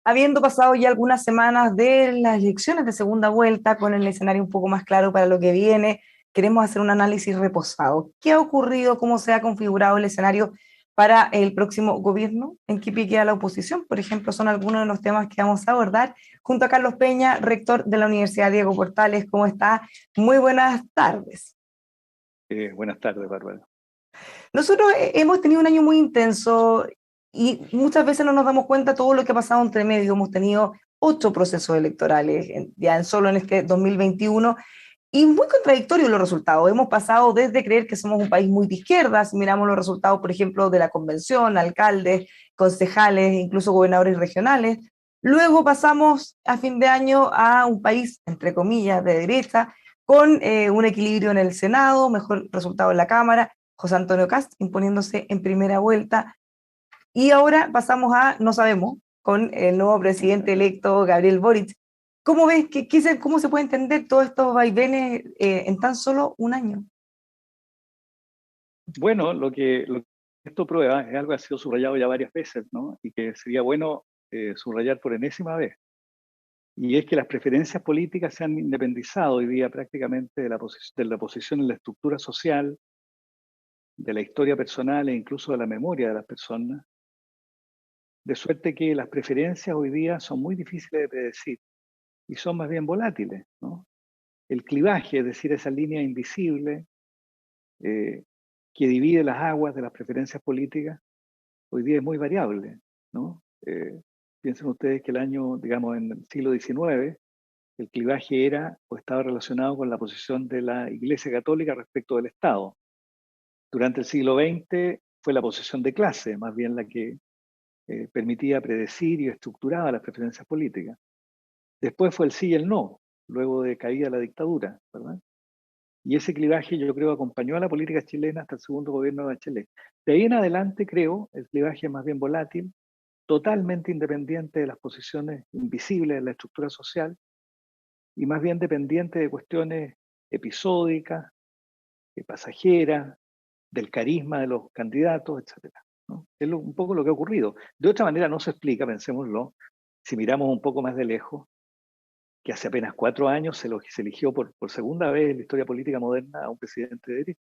Habiendo pasado ya algunas semanas de las elecciones de segunda vuelta, con el escenario un poco más claro para lo que viene, queremos hacer un análisis reposado. ¿Qué ha ocurrido? ¿Cómo se ha configurado el escenario para el próximo gobierno? ¿En qué pie queda la oposición? Por ejemplo, son algunos de los temas que vamos a abordar junto a Carlos Peña, rector de la Universidad Diego Portales. ¿Cómo está? Muy buenas tardes. Buenas tardes, Bárbara. Nosotros hemos tenido un año muy intenso y muchas veces no nos damos cuenta de todo lo que ha pasado entre medio. Hemos tenido 8 procesos electorales solo en este 2021 y muy contradictorios los resultados. Hemos pasado desde creer que somos un país muy de izquierda, si miramos los resultados, por ejemplo, de la convención, alcaldes, concejales, incluso gobernadores regionales. Luego pasamos a fin de año a un país, entre comillas, de derecha, con un equilibrio en el Senado, mejor resultado en la Cámara, José Antonio Kast imponiéndose en primera vuelta. Y ahora pasamos a, no sabemos, con el nuevo presidente electo, Gabriel Boric. ¿Cómo ves? ¿Cómo se puede entender todos estos vaivenes en tan solo un año? Bueno, lo que esto prueba es algo que ha sido subrayado ya varias veces, ¿no? Y que sería bueno subrayar por enésima vez. Y es que las preferencias políticas se han independizado hoy día prácticamente de la posición en la estructura social, de la historia personal e incluso de la memoria de las personas, de suerte que las preferencias hoy día son muy difíciles de predecir y son más bien volátiles, ¿no? El clivaje, es decir, esa línea invisible eh, que divide las aguas de las preferencias políticas, hoy día es muy variable, ¿no? Piensen ustedes que el año, digamos, en el siglo XIX, el clivaje era o estaba relacionado con la posición de la Iglesia Católica respecto del Estado. Durante el siglo XX fue la posición de clase, más bien la que permitía predecir y estructuraba las preferencias políticas. Después fue el sí y el no, luego de caída la dictadura, ¿verdad? Y ese clivaje yo creo acompañó a la política chilena hasta el segundo gobierno de Bachelet. De ahí en adelante creo el clivaje es más bien volátil, totalmente independiente de las posiciones invisibles de la estructura social y más bien dependiente de cuestiones episódicas, pasajeras, del carisma de los candidatos, etcétera, ¿no? Es un poco lo que ha ocurrido. De otra manera no se explica, pensémoslo, si miramos un poco más de lejos, que hace apenas 4 años se eligió por segunda vez en la historia política moderna a un presidente de derecha.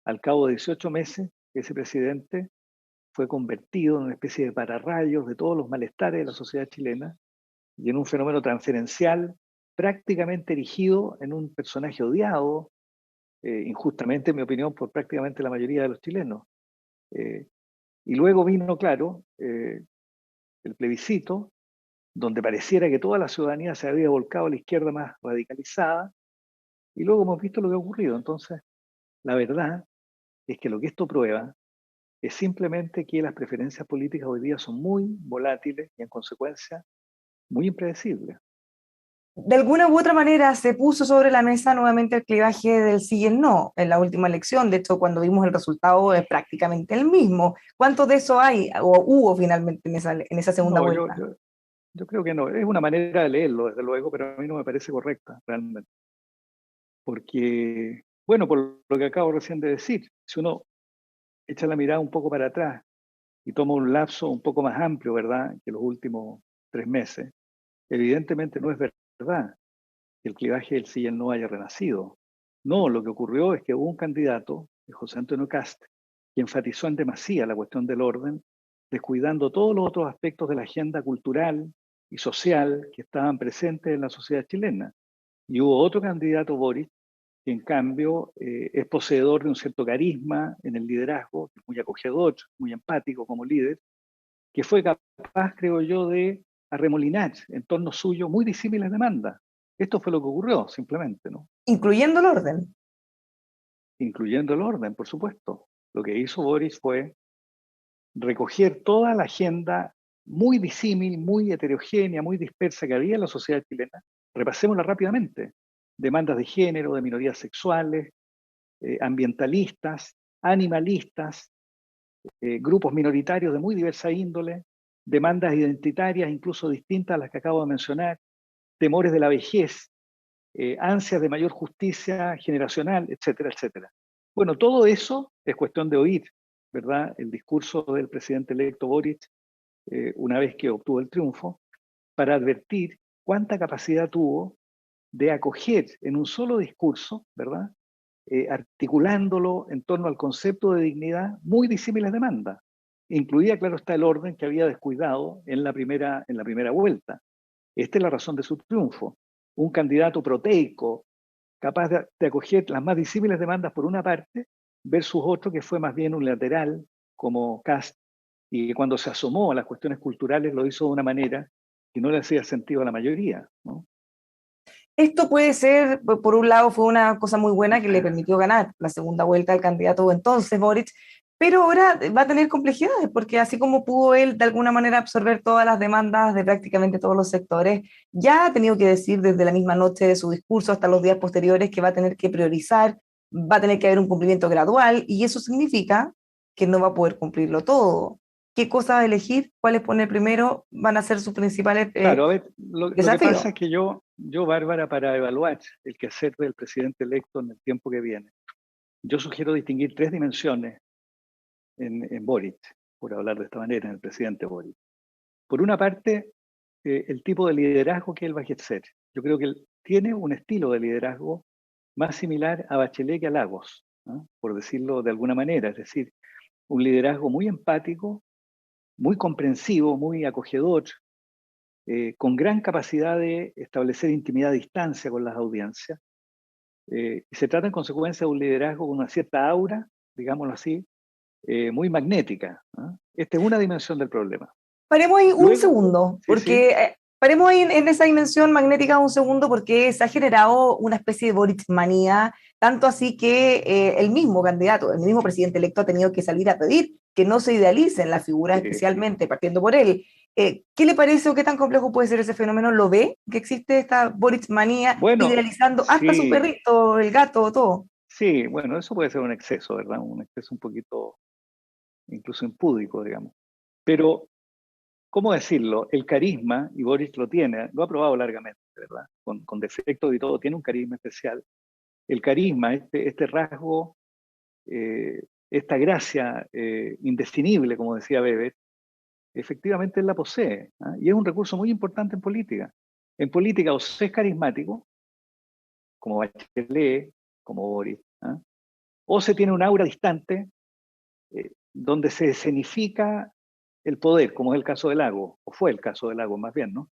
Al cabo de 18 meses, ese presidente fue convertido en una especie de pararrayos de todos los malestares de la sociedad chilena y en un fenómeno transferencial prácticamente erigido en un personaje odiado, injustamente, en mi opinión, por prácticamente la mayoría de los chilenos. Y luego vino, claro, el plebiscito, donde pareciera que toda la ciudadanía se había volcado a la izquierda más radicalizada, y luego hemos visto lo que ha ocurrido. Entonces, la verdad es que lo que esto prueba es simplemente que las preferencias políticas hoy día son muy volátiles y en consecuencia muy impredecibles. De alguna u otra manera se puso sobre la mesa nuevamente el clivaje del sí y el no en la última elección. De hecho, cuando vimos el resultado es prácticamente el mismo. ¿Cuánto de eso hay o hubo finalmente en esa segunda No, vuelta? yo creo que no. Es una manera de leerlo, desde luego, pero a mí no me parece correcta realmente. Porque, bueno, por lo que acabo recién de decir, si uno echa la mirada un poco para atrás y toma un lapso un poco más amplio, ¿verdad?, que los últimos 3 meses, evidentemente no es verdad que el clivaje del sí y el no haya renacido. No, lo que ocurrió es que hubo un candidato, José Antonio Kast, que enfatizó en demasía la cuestión del orden, descuidando todos los otros aspectos de la agenda cultural y social que estaban presentes en la sociedad chilena. Y hubo otro candidato, Boris, que en cambio es poseedor de un cierto carisma en el liderazgo, muy acogedor, muy empático como líder, que fue capaz, creo yo, de arremolinar en torno suyo muy disímiles demandas. Esto fue lo que ocurrió, simplemente, ¿no? Incluyendo el orden. Incluyendo el orden, por supuesto. Lo que hizo Boris fue recoger toda la agenda muy disímil, muy heterogénea, muy dispersa que había en la sociedad chilena. Repasémosla rápidamente. Demandas de género, de minorías sexuales, ambientalistas, animalistas, grupos minoritarios de muy diversa índole, demandas identitarias incluso distintas a las que acabo de mencionar, temores de la vejez, ansias de mayor justicia generacional, etcétera, etcétera. Bueno, todo eso es cuestión de oír, ¿verdad? El discurso del presidente electo Boric, una vez que obtuvo el triunfo, para advertir cuánta capacidad tuvo de acoger en un solo discurso, ¿verdad? Articulándolo en torno al concepto de dignidad muy disímiles demandas. Incluía, claro está, el orden que había descuidado en la primera vuelta. Esta es la razón de su triunfo. Un candidato proteico, capaz de acoger las más disímiles demandas por una parte, versus otro que fue más bien unilateral, como Kast, y que cuando se asomó a las cuestiones culturales lo hizo de una manera que no le hacía sentido a la mayoría, ¿no? Esto puede ser, por un lado, fue una cosa muy buena que le permitió ganar la segunda vuelta al candidato entonces, Boric, pero ahora va a tener complejidades, porque así como pudo él de alguna manera absorber todas las demandas de prácticamente todos los sectores, ya ha tenido que decir desde la misma noche de su discurso hasta los días posteriores que va a tener que priorizar, va a tener que haber un cumplimiento gradual, y eso significa que no va a poder cumplirlo todo. ¿Qué cosas elegir? ¿Cuáles poner primero? Van a ser sus principales Claro, a ver, lo que desafíos. pasa es que Bárbara, para evaluar el quehacer del presidente electo en el tiempo que viene, yo sugiero distinguir tres dimensiones en Boric, por hablar de esta manera, en el presidente Boric. Por una parte, el tipo de liderazgo que él va a ejercer. Yo creo que él tiene un estilo de liderazgo más similar a Bachelet que a Lagos, ¿no? Por decirlo de alguna manera, es decir, un liderazgo muy empático, muy comprensivo, muy acogedor, con gran capacidad de establecer intimidad a distancia con las audiencias. Y se trata en consecuencia de un liderazgo con una cierta aura, digámoslo así, muy magnética, ¿no? Esta es una dimensión del problema. Paremos ahí un Luego, segundo, sí, sí, porque paremos ahí en esa dimensión magnética un segundo, porque se ha generado una especie de Boric manía, tanto así que el mismo candidato, el mismo presidente electo ha tenido que salir a pedir que no se idealicen las figuras, sí. especialmente partiendo por él. ¿Qué le parece o qué tan complejo puede ser ese fenómeno? ¿Lo ve? ¿Que existe esta Boric manía Bueno, idealizando hasta su sí, perrito, el gato, todo? sí, bueno, eso puede ser un exceso, ¿verdad? Un exceso un poquito incluso impúdico, digamos. Pero, ¿cómo decirlo? El carisma, y Boris lo tiene, lo ha probado largamente, ¿verdad? Con defectos y todo, tiene un carisma especial. El carisma, este rasgo, eh, esta gracia indefinible, como decía Weber, efectivamente él la posee, ¿ah? Y es un recurso muy importante en política. En política o se es carismático, como Bachelet, como Boris, ¿ah? O se tiene un aura distante, donde se escenifica el poder, como es el caso del Lago, o fue el caso del Lago más bien, ¿no?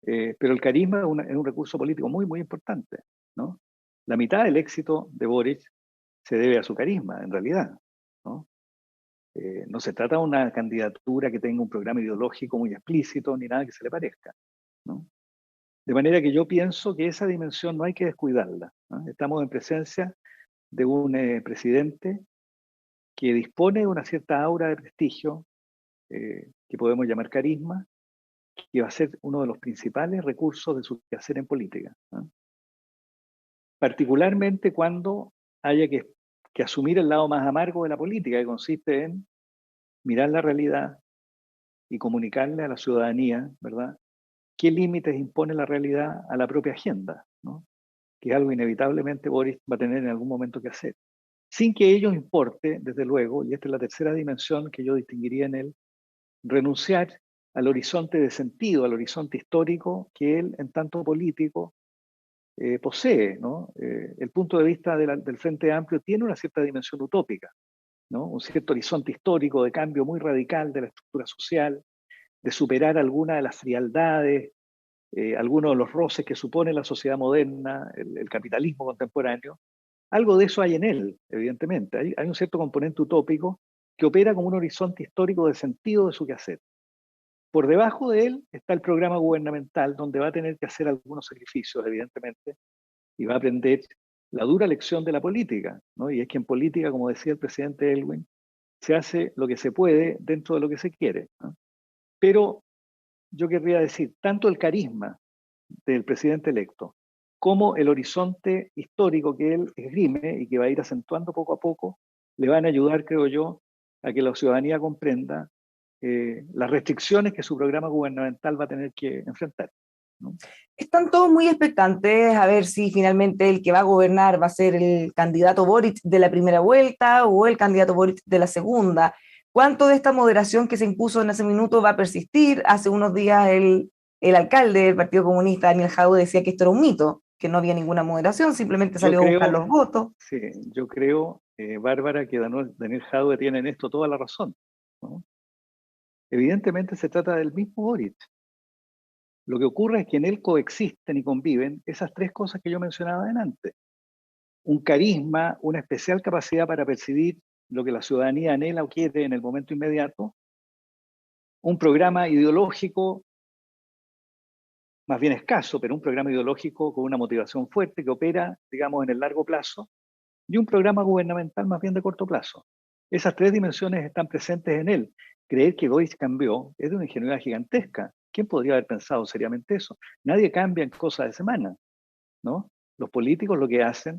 Pero el carisma es un recurso político muy, muy importante, ¿no? La mitad del éxito de Boric se debe a su carisma, en realidad, ¿no? No se trata de una candidatura que tenga un programa ideológico muy explícito, ni nada que se le parezca, ¿no? De manera que yo pienso que esa dimensión no hay que descuidarla, ¿no? Estamos en presencia de un presidente que dispone de una cierta aura de prestigio, que podemos llamar carisma, que va a ser uno de los principales recursos de su quehacer en política, ¿no? Particularmente cuando haya que asumir el lado más amargo de la política, que consiste en mirar la realidad y comunicarle a la ciudadanía, ¿verdad?, qué límites impone la realidad a la propia agenda, ¿no? Que es algo inevitablemente Boris va a tener en algún momento que hacer. Sin que ello importe, desde luego, y esta es la tercera dimensión que yo distinguiría en él, renunciar al horizonte de sentido, al horizonte histórico que él, en tanto político, posee, ¿no? El punto de vista del Frente Amplio tiene una cierta dimensión utópica, ¿no? Un cierto horizonte histórico de cambio muy radical de la estructura social, de superar alguna de las frialdades, algunos de los roces que supone la sociedad moderna, el capitalismo contemporáneo. Algo de eso hay en él, evidentemente. Hay un cierto componente utópico que opera como un horizonte histórico de sentido de su quehacer. Por debajo de él está el programa gubernamental, donde va a tener que hacer algunos sacrificios, evidentemente, y va a aprender la dura lección de la política, ¿no? Y es que en política, como decía el presidente Elwin, se hace lo que se puede dentro de lo que se quiere, ¿no? Pero yo querría decir, tanto el carisma del presidente electo como el horizonte histórico que él esgrime y que va a ir acentuando poco a poco, le van a ayudar, creo yo, a que la ciudadanía comprenda las restricciones que su programa gubernamental va a tener que enfrentar. ¿no? Están todos muy expectantes a ver si finalmente el que va a gobernar va a ser el candidato Boric de la primera vuelta o el candidato Boric de la segunda. ¿Cuánto de esta moderación que se impuso en ese minuto va a persistir? Hace unos días el alcalde del Partido Comunista, Daniel Jadot, decía que esto era un mito, que no había ninguna moderación, simplemente Yo salió a buscar creo, los votos. sí, yo creo, Bárbara, que Daniel Jadwe tiene en esto toda la razón, ¿no? Evidentemente se trata del mismo Boric. Lo que ocurre es que en él coexisten y conviven esas tres cosas que yo mencionaba antes. Un carisma, una especial capacidad para percibir lo que la ciudadanía anhela o quiere en el momento inmediato, un programa ideológico más bien escaso, pero un programa ideológico con una motivación fuerte que opera, digamos, en el largo plazo, y un programa gubernamental más bien de corto plazo. Esas tres dimensiones están presentes en él. Creer que Boric cambió es de una ingenuidad gigantesca. ¿Quién podría haber pensado seriamente eso? Nadie cambia en cosas de semana, ¿no? Los políticos lo que hacen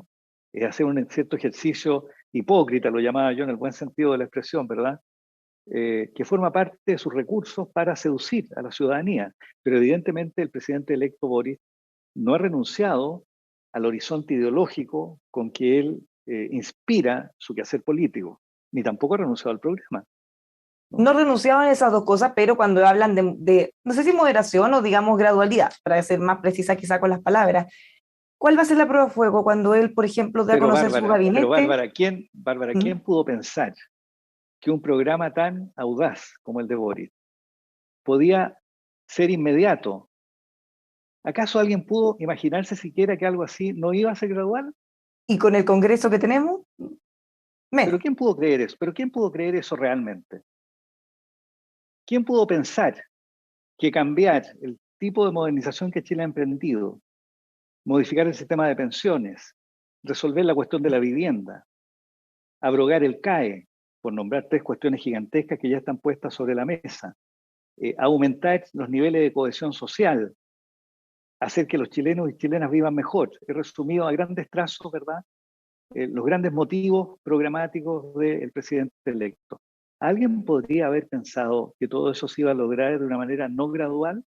es hacer un cierto ejercicio hipócrita, lo llamaba yo en el buen sentido de la expresión, ¿verdad? Que forma parte de sus recursos para seducir a la ciudadanía. Pero evidentemente el presidente electo Boric no ha renunciado al horizonte ideológico con que él inspira su quehacer político, ni tampoco ha renunciado al programa, ¿no? No renunciaban a esas dos cosas, pero cuando hablan no sé si moderación o digamos gradualidad, para ser más precisa quizá con las palabras, ¿cuál va a ser la prueba de fuego cuando él, por ejemplo, dé a conocer su Pero gabinete? Bárbara, ¿Mm? ¿quién pudo pensar que un programa tan audaz como el de Boris podía ser inmediato? ¿Acaso alguien pudo imaginarse siquiera que algo así no iba a ser gradual? Y con el Congreso que tenemos, ¿Pero menos. quién pudo creer eso? ¿Pero quién pudo creer eso realmente? ¿Quién pudo pensar que cambiar el tipo de modernización que Chile ha emprendido, modificar el sistema de pensiones, resolver la cuestión de la vivienda, abrogar el CAE, por nombrar tres cuestiones gigantescas que ya están puestas sobre la mesa, aumentar los niveles de cohesión social, hacer que los chilenos y chilenas vivan mejor? He resumido a grandes trazos, ¿verdad?, los grandes motivos programáticos del presidente electo. ¿Alguien podría haber pensado que todo eso se iba a lograr de una manera no gradual?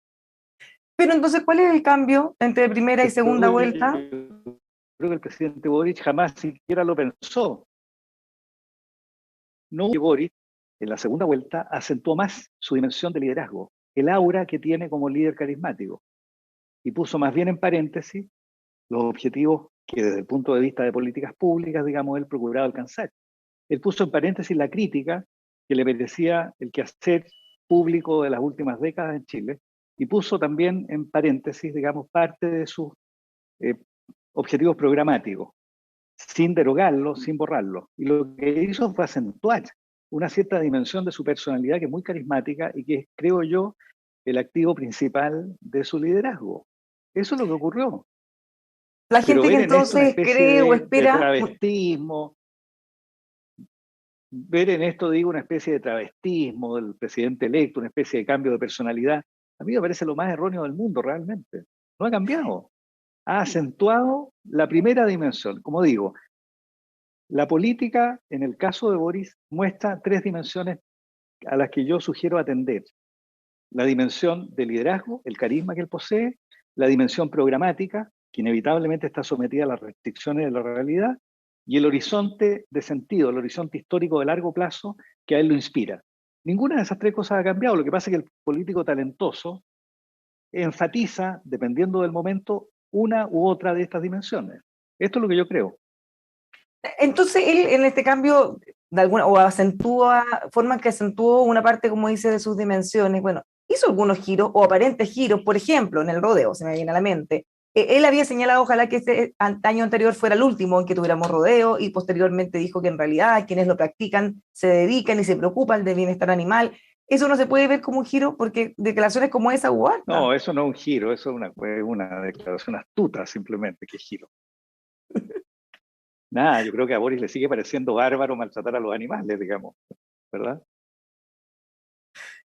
Pero entonces, ¿cuál es el cambio entre primera y segunda Creo vuelta? que el presidente Boric jamás siquiera lo pensó. No, que Boric en la segunda vuelta acentuó más su dimensión de liderazgo, el aura que tiene como líder carismático, y puso más bien en paréntesis los objetivos que desde el punto de vista de políticas públicas, digamos, él procuraba alcanzar. Él puso en paréntesis la crítica que le merecía el quehacer público de las últimas décadas en Chile, y puso también en paréntesis, digamos, parte de sus eh, objetivos programáticos, sin derogarlos, sin borrarlos. Y lo que hizo fue acentuar una cierta dimensión de su personalidad que es muy carismática y que es, creo yo, el activo principal de su liderazgo. Eso es lo que ocurrió. La Pero gente que ver en esto una entonces especie cree o de espera, travestismo, ver en esto, digo, una especie de travestismo del presidente electo, una especie de cambio de personalidad, a mí me parece lo más erróneo del mundo realmente. No ha cambiado. Ha acentuado la primera dimensión. Como digo, la política, en el caso de Boris, muestra tres dimensiones a las que yo sugiero atender. La dimensión de liderazgo, el carisma que él posee, la dimensión programática, que inevitablemente está sometida a las restricciones de la realidad, y el horizonte de sentido, el horizonte histórico de largo plazo que a él lo inspira. Ninguna de esas tres cosas ha cambiado. Lo que pasa es que el político talentoso enfatiza, dependiendo del momento, una u otra de estas dimensiones. Esto es lo que yo creo. entonces él en este cambio, de alguna, o acentúa, forma que acentuó una parte, como dice, de sus dimensiones. Bueno, hizo algunos giros o aparentes giros, por ejemplo, en el rodeo, se me viene a la mente. Él había señalado, ojalá que este año anterior fuera el último en que tuviéramos rodeo, y posteriormente dijo que en realidad quienes lo practican se dedican y se preocupan del bienestar animal. Eso no se puede ver como un giro porque declaraciones como esa hubo harta. No, eso no es un giro, eso es una declaración astuta simplemente, que giro. Nada, yo creo que a Boris le sigue pareciendo bárbaro maltratar a los animales, digamos, ¿verdad?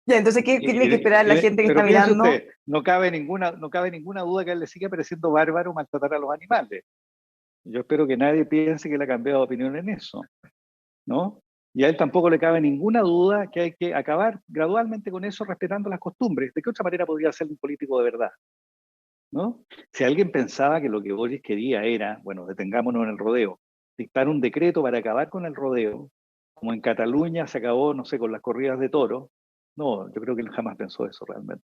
Ya, entonces, ¿qué tiene que esperar la gente que está Pero piense mirando? usted, no cabe ninguna duda que a él le sigue pareciendo bárbaro maltratar a los animales. Yo espero que nadie piense que él ha cambiado de opinión en eso, ¿no? Y a él tampoco le cabe ninguna duda que hay que acabar gradualmente con eso, respetando las costumbres. ¿De qué otra manera podría ser un político de verdad? ¿no? Si alguien pensaba que lo que Boris quería era, bueno, detengámonos en el rodeo, dictar un decreto para acabar con el rodeo, como en Cataluña se acabó, no sé, con las corridas de toros, no, yo creo que él jamás pensó eso realmente.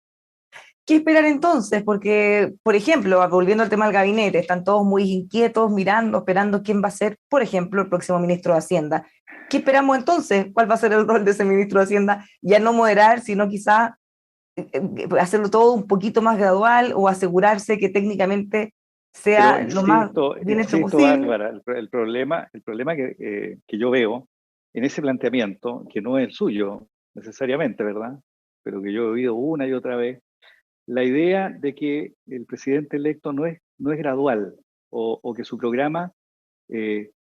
¿Qué esperar entonces? Porque, por ejemplo, volviendo al tema del gabinete, están todos muy inquietos, mirando, esperando quién va a ser, por ejemplo, el próximo ministro de Hacienda. ¿Qué esperamos entonces? ¿Cuál va a ser el rol de ese ministro de Hacienda? Ya no moderar, sino quizá hacerlo todo un poquito más gradual o asegurarse que técnicamente Pero sea lo más bien hecho insisto, posible. Bárbara, el problema que yo veo en ese planteamiento, que no es el suyo necesariamente, ¿verdad? Pero que yo he oído una y otra vez, la idea de que el presidente electo no es gradual o que su programa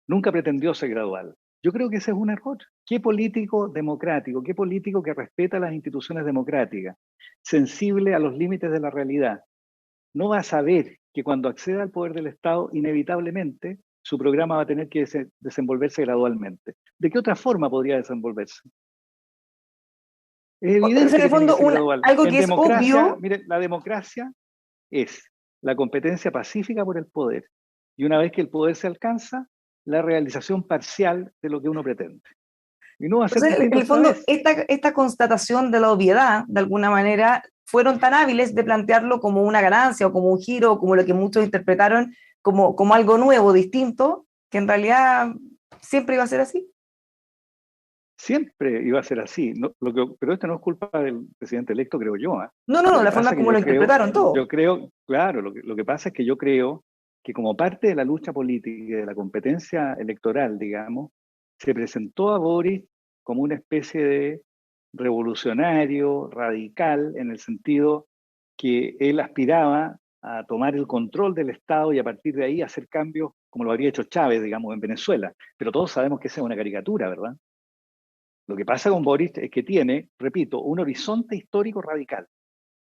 nunca pretendió ser gradual. Yo creo que ese es un error. ¿Qué político democrático, qué político que respeta las instituciones democráticas, sensible a los límites de la realidad, no va a saber que cuando acceda al poder del Estado, inevitablemente su programa va a tener que desenvolverse gradualmente? ¿De qué otra forma podría desenvolverse? Es Es en evidente que el tiene que fondo ser gradual. algo En que es democracia, obvio. mire, la democracia es la competencia pacífica por el poder. Y una vez que el poder se alcanza, la realización parcial de lo que uno pretende. Y no va a ser Entonces, en distinto el esta fondo, vez. esta constatación de la obviedad, de alguna manera, fueron tan hábiles de plantearlo como una ganancia o como un giro, o como lo que muchos interpretaron como algo nuevo, distinto, que en realidad siempre iba a ser así. Siempre iba a ser así. Pero esto no es culpa del presidente electo, creo yo. ¿Eh? No, no, Lo no, que la pasa forma es que como lo interpretaron todo. claro, lo que pasa es que yo creo que como parte de la lucha política y de la competencia electoral, digamos, se presentó a Boris como una especie de revolucionario, radical, en el sentido que él aspiraba a tomar el control del Estado y a partir de ahí hacer cambios como lo habría hecho Chávez, digamos, en Venezuela. Pero todos sabemos que esa es una caricatura, ¿verdad? Lo que pasa con Boris es que tiene, repito, un horizonte histórico radical.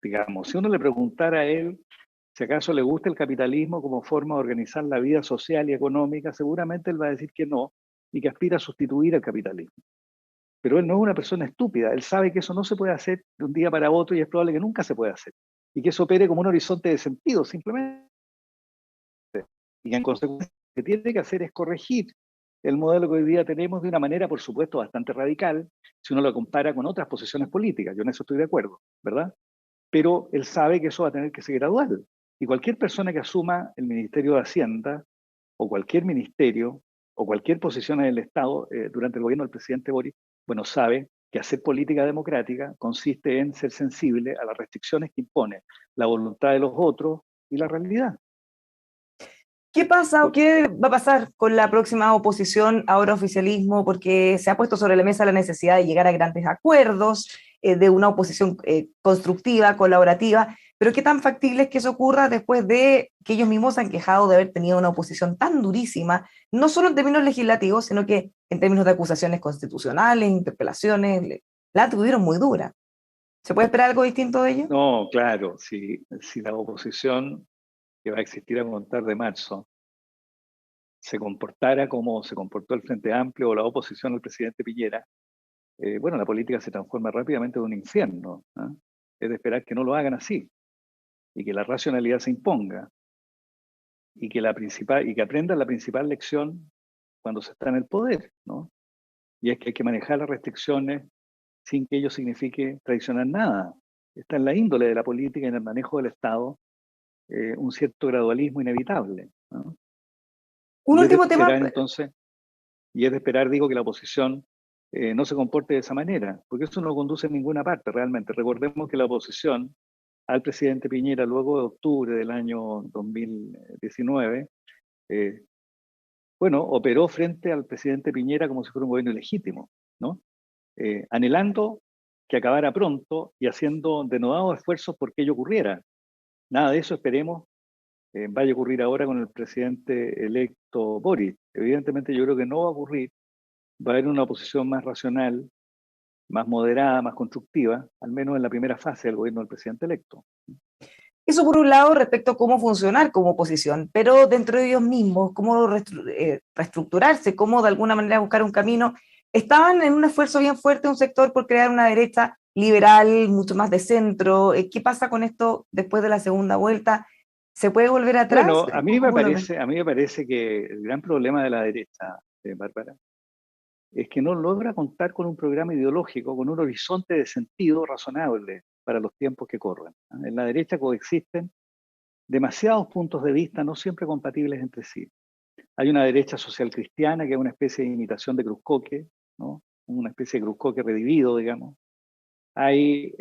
Digamos, si uno le preguntara a él si acaso le gusta el capitalismo como forma de organizar la vida social y económica, seguramente él va a decir que no y que aspira a sustituir al capitalismo. Pero él no es una persona estúpida, él sabe que eso no se puede hacer de un día para otro y es probable que nunca se pueda hacer. Y que eso opere como un horizonte de sentido, simplemente. Y en consecuencia, lo que tiene que hacer es corregir el modelo que hoy día tenemos de una manera, por supuesto, bastante radical, si uno lo compara con otras posiciones políticas. Yo en eso estoy de acuerdo, ¿verdad? Pero él sabe que eso va a tener que ser gradual. Y cualquier persona que asuma el Ministerio de Hacienda, o cualquier ministerio, o cualquier posición en el Estado durante el gobierno del presidente Boric, bueno, sabe que hacer política democrática consiste en ser sensible a las restricciones que impone la voluntad de los otros y la realidad. ¿Qué pasa o qué va a pasar con la próxima oposición, ahora oficialismo? Porque se ha puesto sobre la mesa la necesidad de llegar a grandes acuerdos, de una oposición constructiva, colaborativa, pero ¿qué tan factible es que eso ocurra después de que ellos mismos se han quejado de haber tenido una oposición tan durísima, no solo en términos legislativos, sino que en términos de acusaciones constitucionales, interpelaciones, la tuvieron muy dura? ¿Se puede esperar algo distinto de ello? No, claro, si la oposición que va a existir a contar de marzo se comportara como se comportó el Frente Amplio o la oposición al presidente Piñera, bueno, la política se transforma rápidamente en un infierno. ¿Eh? Es de esperar que no lo hagan así y que la racionalidad se imponga y y que aprendan la principal lección cuando se está en el poder, ¿no? Y es que hay que manejar las restricciones sin que ello signifique traicionar nada. Está en la índole de la política y en el manejo del Estado un cierto gradualismo inevitable, ¿no? Un Y es de último tema. esperar entonces, y es de esperar, digo, que la oposición no se comporte de esa manera, porque eso no conduce a ninguna parte realmente. Recordemos que la oposición al presidente Piñera luego de octubre del año 2019, eh, bueno, operó frente al presidente Piñera como si fuera un gobierno ilegítimo, ¿no? Anhelando que acabara pronto y haciendo denodados esfuerzos por que ello ocurriera. Nada de eso esperemos vaya a ocurrir ahora con el presidente electo Boric. Evidentemente yo creo que no va a ocurrir, va a haber una oposición más racional, más moderada, más constructiva, al menos en la primera fase del gobierno del presidente electo. Eso por un lado respecto a cómo funcionar como oposición, pero dentro de ellos mismos, cómo reestructurarse, cómo de alguna manera buscar un camino. Estaban en un esfuerzo bien fuerte un sector por crear una derecha liberal, mucho más de centro. ¿Qué pasa con esto después de la segunda vuelta? ¿Se puede volver atrás? Bueno, a mí ¿Cómo lo ven? a mí me parece que el gran problema de la derecha, Bárbara, es que no logra contar con un programa ideológico, con un horizonte de sentido razonable para los tiempos que corren. En la derecha coexisten demasiados puntos de vista no siempre compatibles entre sí. Hay una derecha social cristiana que es una especie de imitación de Cruzcoque, ¿no? Una especie de Cruzcoque redivido, digamos. Hay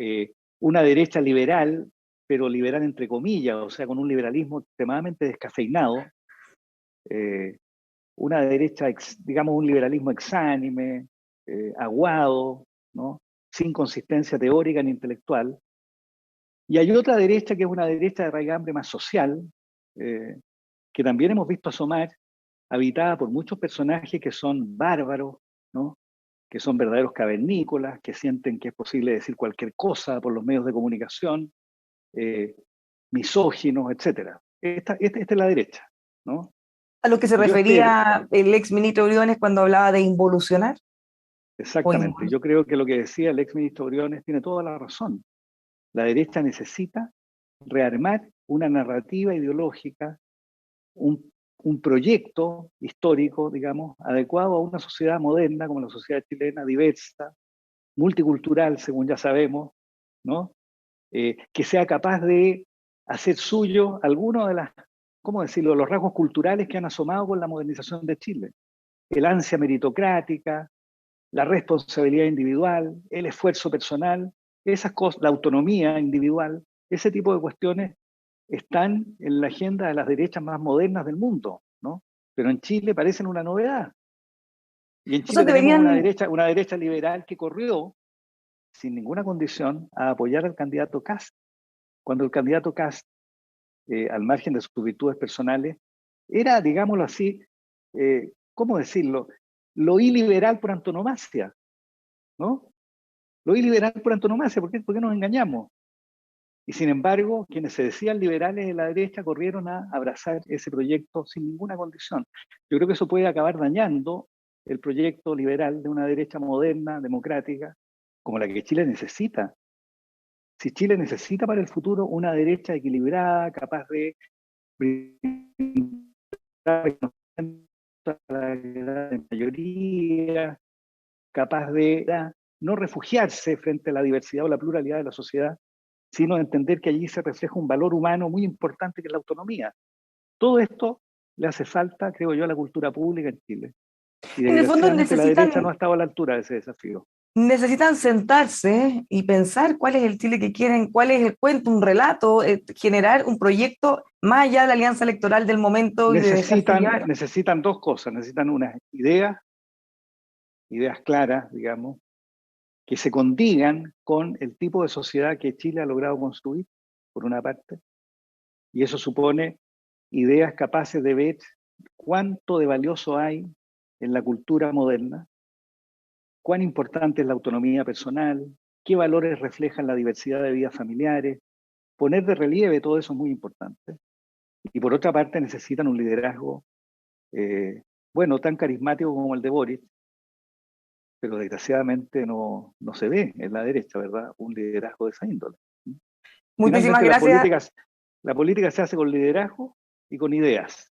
una derecha liberal, pero liberal entre comillas, o sea, con un liberalismo extremadamente descafeinado. Una derecha, digamos, un liberalismo exánime, aguado, ¿no? Sin consistencia teórica ni intelectual. Y hay otra derecha que es una derecha de raigambre más social, que también hemos visto asomar, habitada por muchos personajes que son bárbaros, ¿no? Que son verdaderos cavernícolas, que sienten que es posible decir cualquier cosa por los medios de comunicación, misóginos, etc. Esta es la derecha, ¿no? ¿A lo que se Yo espero, refería el ex ministro Briones cuando hablaba de involucionar? exactamente, yo creo que lo que decía el ex ministro Briones tiene toda la razón. La derecha necesita rearmar una narrativa ideológica, un proyecto histórico, digamos, adecuado a una sociedad moderna como la sociedad chilena, diversa, multicultural, según ya sabemos, ¿no? Que sea capaz de hacer suyo algunos de las, ¿cómo decirlo?, los rasgos culturales que han asomado con la modernización de Chile. El ansia meritocrática, la responsabilidad individual, el esfuerzo personal, esas cosas, la autonomía individual, ese tipo de cuestiones están en la agenda de las derechas más modernas del mundo, ¿no? Pero en Chile parecen una novedad. Y en Chile Entonces tenemos deberían, una derecha liberal que corrió sin ninguna condición a apoyar al candidato Kast, cuando el candidato Kast, al margen de sus virtudes personales, era, digámoslo así, ¿cómo decirlo? Lo iliberal por antonomasia, ¿no? Lo iliberal por antonomasia, ¿por qué nos engañamos? Y sin embargo, quienes se decían liberales de la derecha corrieron a abrazar ese proyecto sin ninguna condición. Yo creo que eso puede acabar dañando el proyecto liberal de una derecha moderna, democrática, como la que Chile necesita. Si Chile necesita para el futuro una derecha equilibrada, capaz de brindar a la gran mayoría, capaz de no refugiarse frente a la diversidad o la pluralidad de la sociedad, sino entender que allí se refleja un valor humano muy importante que es la autonomía. Todo esto le hace falta, creo yo, a la cultura pública en Chile. Y en el fondo desgraciadamente la derecha no ha estado a la altura de ese desafío. necesitan sentarse y pensar cuál es el Chile que quieren, cuál es el cuento, un relato, generar un proyecto más allá de la alianza electoral del momento y de dejarse llevar. Necesitan dos cosas, necesitan unas ideas claras, digamos, que se condigan con el tipo de sociedad que Chile ha logrado construir, por una parte, y eso supone ideas capaces de ver cuánto de valioso hay en la cultura moderna, cuán importante es la autonomía personal, qué valores reflejan la diversidad de vidas familiares, poner de relieve todo eso es muy importante. Y por otra parte necesitan un liderazgo, bueno, tan carismático como el de Boric, pero desgraciadamente no se ve en la derecha, ¿verdad? Un liderazgo de esa índole. Muchísimas Finalmente gracias. la política se hace con liderazgo y con ideas.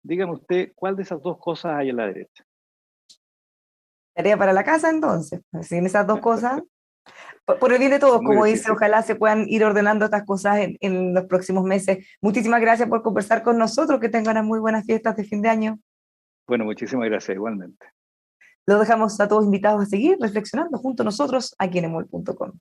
Dígame usted, ¿cuál de esas dos cosas hay en la derecha? Tarea para la casa entonces, sin esas dos cosas. Por el bien de todos, Muy como dice, difícil. ojalá se puedan ir ordenando estas cosas en los próximos meses. Muchísimas gracias por conversar con nosotros, que tengan unas muy buenas fiestas de fin de año. Bueno, muchísimas gracias igualmente. Los dejamos a todos invitados a seguir reflexionando junto a nosotros aquí en emol.com.